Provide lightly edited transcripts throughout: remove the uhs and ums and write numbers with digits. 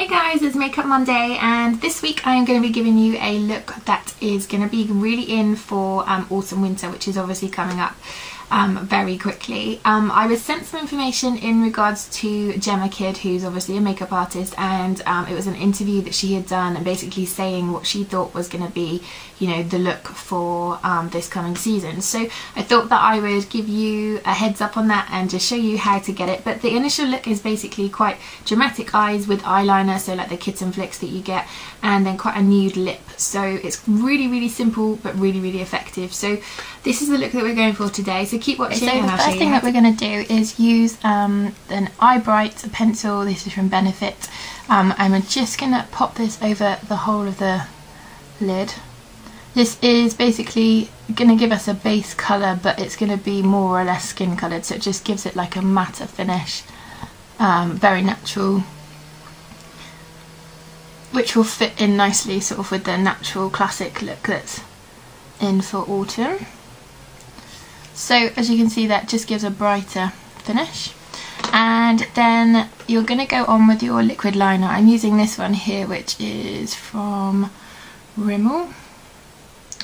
Hey guys, it's Makeup Monday, and this week I am going to be giving you a look that is going to be really in for autumn winter, which is obviously coming up very quickly. I was sent some information in regards to Gemma Kidd, who's obviously a makeup artist, and it was an interview that she had done and basically saying what she thought was going to be, you know, the look for this coming season. So I thought that I would give you a heads up on that and just show you how to get it. But the initial look is basically quite dramatic eyes with eyeliner, so like the kitten flicks that you get, and then quite a nude lip. So it's really simple but really effective. So this is the look that we're going for today, so keep watching. So the first thing that we're going to do is use an Eye Bright pencil. This is from Benefit, and I'm just going to pop this over the whole of the lid. This is basically going to give us a base colour, but it's going to be more or less skin coloured, so it just gives it like a matte finish, very natural, which will fit in nicely sort of with the natural classic look that's in for autumn. So as you can see, that just gives a brighter finish. And then you're going to go on with your liquid liner. I'm using this one here, which is from Rimmel.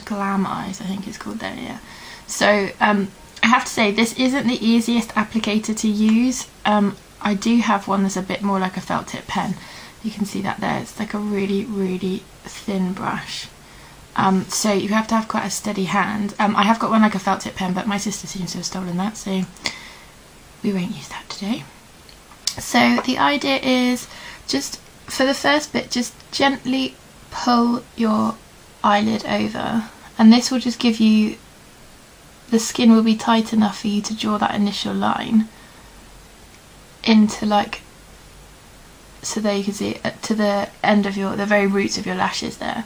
Glam Eyes, I think it's called there, yeah. So I have to say, this isn't the easiest applicator to use. I do have one that's a bit more like a felt tip pen. You can see that there. It's like a really thin brush. So you have to have quite a steady hand. I have got one like a felt tip pen, but my sister seems to have stolen that, so we won't use that today. So the idea is, just for the first bit, just gently pull your eyelid over, and this will just give you, the skin will be tight enough for you to draw that initial line into, like, so there you can see it, to the end of the very roots of your lashes there.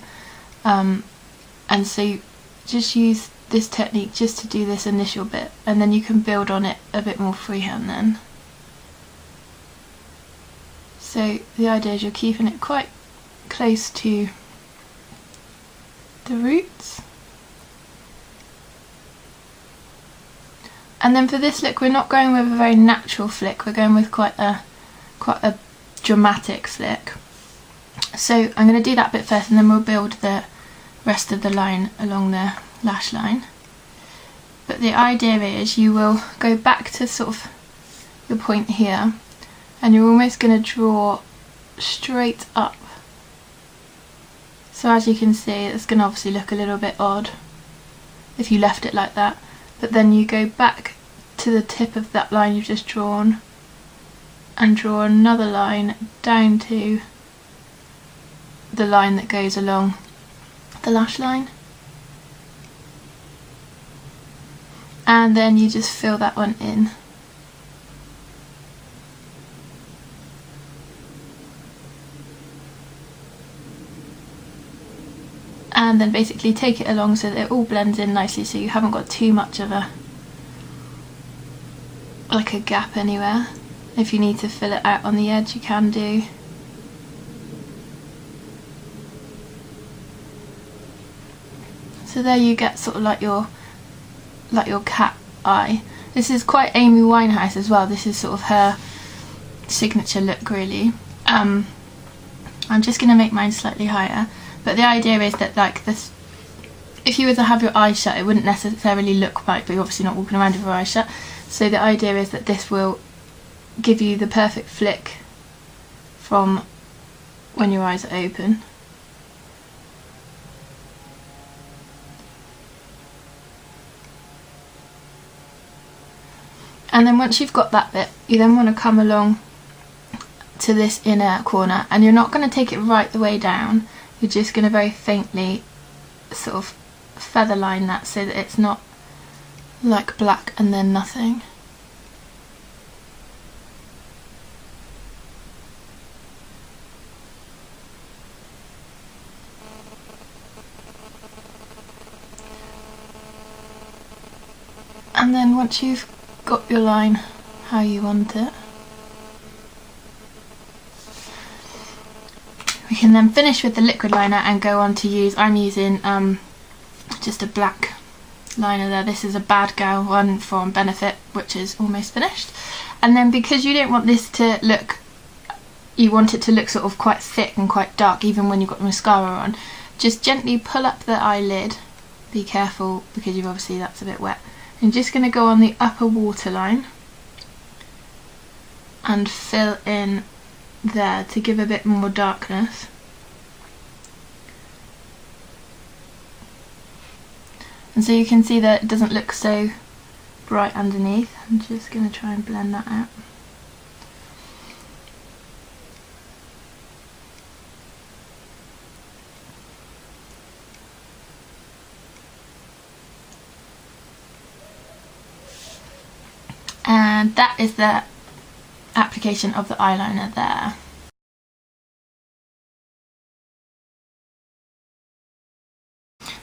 And so you just use this technique just to do this initial bit, and then you can build on it a bit more freehand then. So the idea is you're keeping it quite close to the roots. And then for this look, we're not going with a very natural flick, we're going with quite a dramatic flick. So I'm going to do that bit first, and then we'll build the rest of the line along the lash line. But the idea is you will go back to sort of your point here, and you're almost going to draw straight up. So as you can see, it's going to obviously look a little bit odd if you left it like that, but then you go back to the tip of that line you've just drawn and draw another line down to the line that goes along the lash line, and then you just fill that one in. And then basically take it along so that it all blends in nicely, so you haven't got too much of a gap anywhere. If you need to fill it out on the edge, you can do. So there you get sort of like your cat eye. This is quite Amy Winehouse as well. This is sort of her signature look, really. I'm just going to make mine slightly higher. But the idea is that, like, this, if you were to have your eyes shut, it wouldn't necessarily look right, but you're obviously not walking around with your eyes shut. So the idea is that this will give you the perfect flick from when your eyes are open. And then once you've got that bit, you then want to come along to this inner corner, and you're not going to take it right the way down. You're just going to very faintly sort of feather line that so that it's not like black and then nothing. And then once you've got your line how you want it, we can then finish with the liquid liner and go on to use, I'm using just a black liner there. This is a Bad Gal one from Benefit, which is almost finished. And then because you don't want this to look you want it to look sort of quite thick and quite dark even when you've got the mascara on, just gently pull up the eyelid. Be careful because you've obviously that's a bit wet. I'm just going to go on the upper waterline and fill in there to give a bit more darkness. And so you can see that it doesn't look so bright underneath. I'm just going to try and blend that out. And that is the application of the eyeliner there.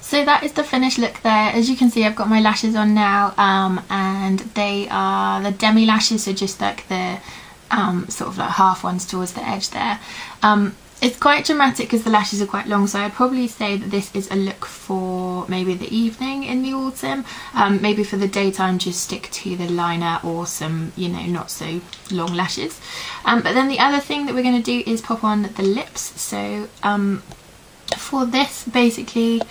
So that is the finished look there. As you can see, I've got my lashes on now, and they are the demi lashes, so just like the sort of like half ones towards the edge there. It's quite dramatic because the lashes are quite long, so I'd probably say that this is a look for maybe the evening in the autumn. Maybe for the daytime, just stick to the liner or some, you know, not so long lashes. But then the other thing that we're going to do is pop on the lips. So for this, basically,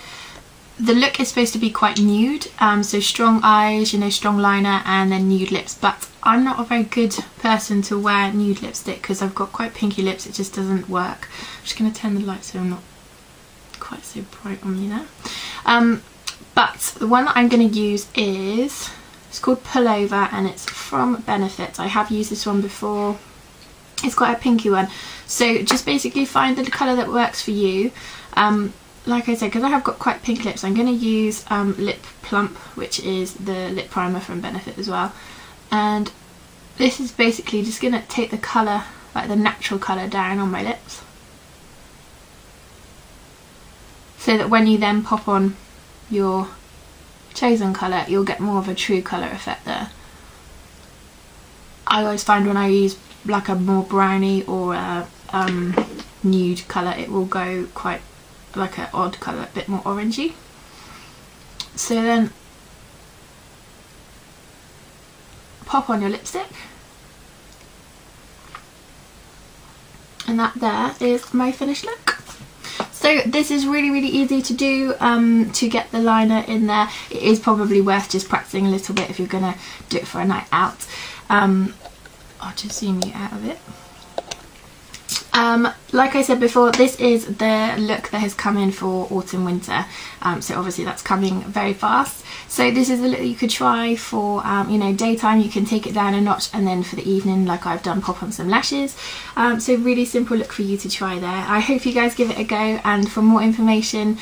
the look is supposed to be quite nude, so strong eyes, you know, strong liner, and then nude lips. But I'm not a very good person to wear nude lipstick because I've got quite pinky lips. It just doesn't work. I'm just going to turn the light so I'm not quite so bright on me there. But the one that I'm going to use is, it's called Pullover, and it's from Benefit. I have used this one before. It's quite a pinky one. So just basically find the colour that works for you. Like I said, because I have got quite pink lips, I'm going to use Lip Plump, which is the lip primer from Benefit as well. And this is basically just going to take the colour, like the natural colour, down on my lips, so that when you then pop on your chosen colour, you'll get more of a true colour effect there. I always find when I use like a more browny or a nude colour, it will go quite like an odd colour, a bit more orangey. So then pop on your lipstick, and that there is my finished look. So this is really, really easy to do to get the liner in there. It is probably worth just practicing a little bit if you're going to do it for a night out. I'll just zoom you out of it. Like I said before, this is the look that has come in for autumn winter, so obviously that's coming very fast. So this is the look that you could try for you know, daytime. You can take it down a notch, and then for the evening, like I've done, pop on some lashes. So really simple look for you to try there. I hope you guys give it a go, and for more information,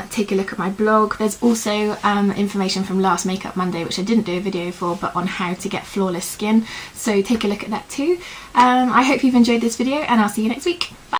take a look at my blog. There's also information from last Makeup Monday, which I didn't do a video for, but on how to get flawless skin, so take a look at that too. I hope you've enjoyed this video, and I'll see you next week. Bye.